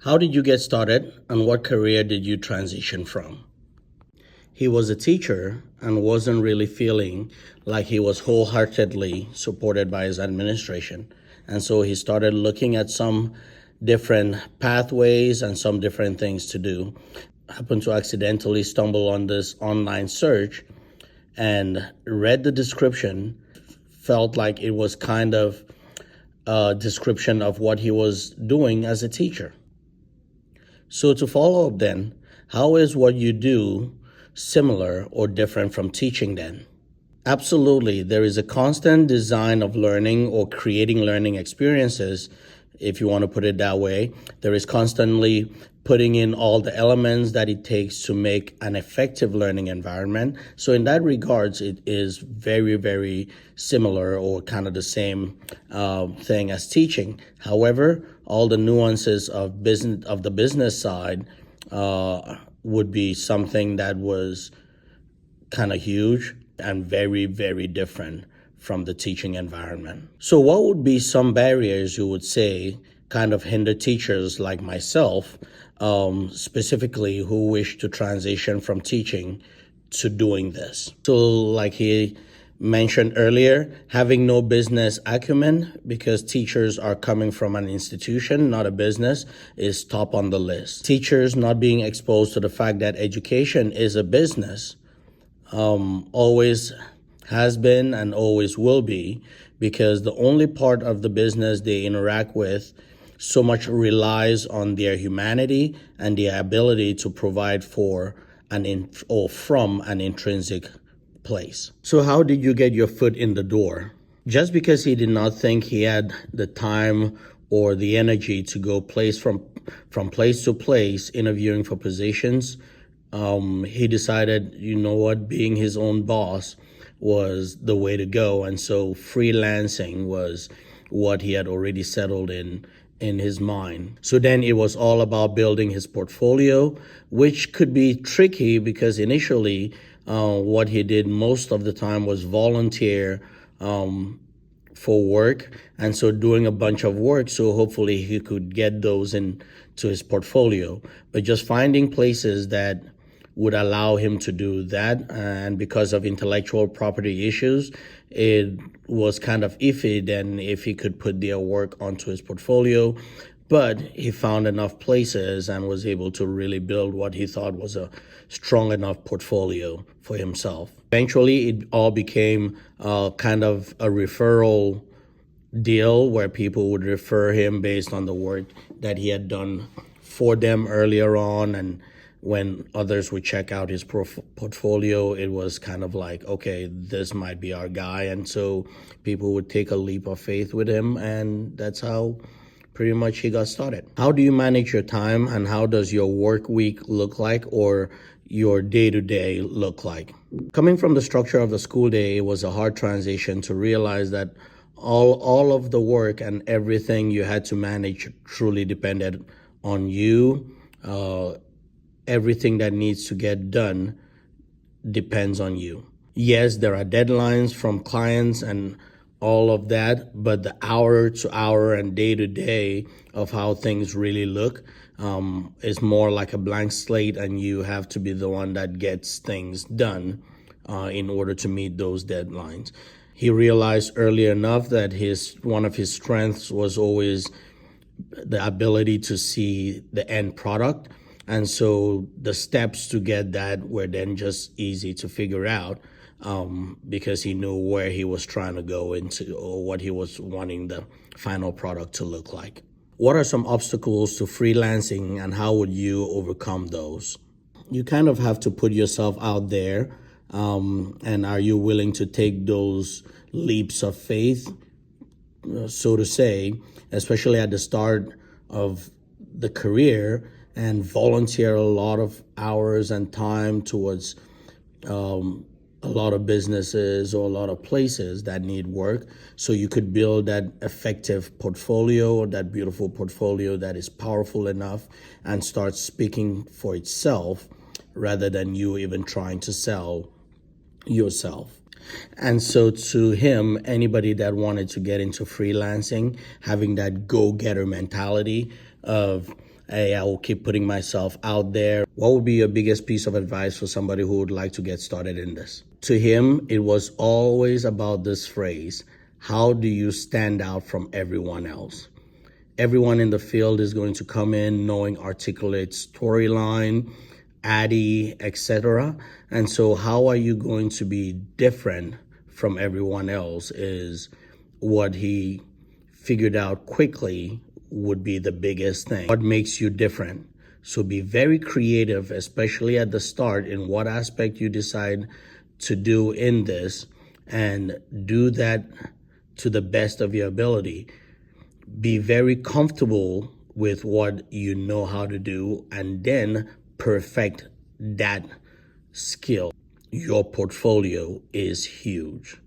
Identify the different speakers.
Speaker 1: How did you get started and what career did you transition from? He was a teacher and wasn't really feeling like he was wholeheartedly supported by his administration. And so he started looking at some different pathways and some different things to do. Happened to accidentally stumble on this online search and read the description, felt like it was kind of a description of what he was doing as a teacher. So to follow up then, how is what you do similar or different from teaching then? Absolutely. There is a constant design of learning or creating learning experiences, if you want to put it that way. There is constantly putting in all the elements that it takes to make an effective learning environment. So in that regards, it is very, very similar or kind of the same thing as teaching. However, all the nuances of the business side would be something that was kind of huge and very, very different from the teaching environment. So what would be some barriers you would say kind of hinder teachers like myself, specifically who wish to transition from teaching to doing this? So like he mentioned earlier, having no business acumen because teachers are coming from an institution, not a business, is top on the list. Teachers not being exposed to the fact that education is a business always has been and always will be, because the only part of the business they interact with so much relies on their humanity and their ability to provide for or from an intrinsic place. So how did you get your foot in the door? Just because he did not think he had the time or the energy to go from place to place interviewing for positions, he decided, you know what, being his own boss was the way to go. And so freelancing was what he had already settled in his mind. So then it was all about building his portfolio, which could be tricky because initially what he did most of the time was volunteer for work. And so doing a bunch of work, so hopefully he could get those into his portfolio. But just finding places that would allow him to do that. And because of intellectual property issues, it was kind of iffy then if he could put their work onto his portfolio. But he found enough places and was able to really build what he thought was a strong enough portfolio for himself. Eventually, it all became kind of a referral deal where people would refer him based on the work that he had done for them earlier on. And when others would check out his portfolio, it was kind of like, okay, this might be our guy. And so people would take a leap of faith with him. And that's how pretty much he got started. How do you manage your time and how does your work week look like or your day-to-day look like? Coming from the structure of the school day, it was a hard transition to realize that all of the work and everything you had to manage truly depended on you. Everything that needs to get done depends on you. Yes, there are deadlines from clients and all of that, but the hour to hour and day to day of how things really look is more like a blank slate, and you have to be the one that gets things done in order to meet those deadlines. He realized early enough that one of his strengths was always the ability to see the end product. And so the steps to get that were then just easy to figure out because he knew where he was trying to go into or what he was wanting the final product to look like. What are some obstacles to freelancing and how would you overcome those? You kind of have to put yourself out there, and are you willing to take those leaps of faith, so to say, especially at the start of the career, and volunteer a lot of hours and time towards a lot of businesses or a lot of places that need work, so you could build that effective portfolio or that beautiful portfolio that is powerful enough and start speaking for itself rather than you even trying to sell yourself. And so to him, anybody that wanted to get into freelancing, having that go-getter mentality of hey, I will keep putting myself out there. What would be your biggest piece of advice for somebody who would like to get started in this? To him, it was always about this phrase: how do you stand out from everyone else? Everyone in the field is going to come in knowing articulate storyline, Addy, etc. And so how are you going to be different from everyone else is what he figured out quickly would be the biggest thing. What makes you different? So be very creative, especially at the start, in what aspect you decide to do in this, and do that to the best of your ability. Be very comfortable with what you know how to do, and then perfect that skill. Your portfolio is huge.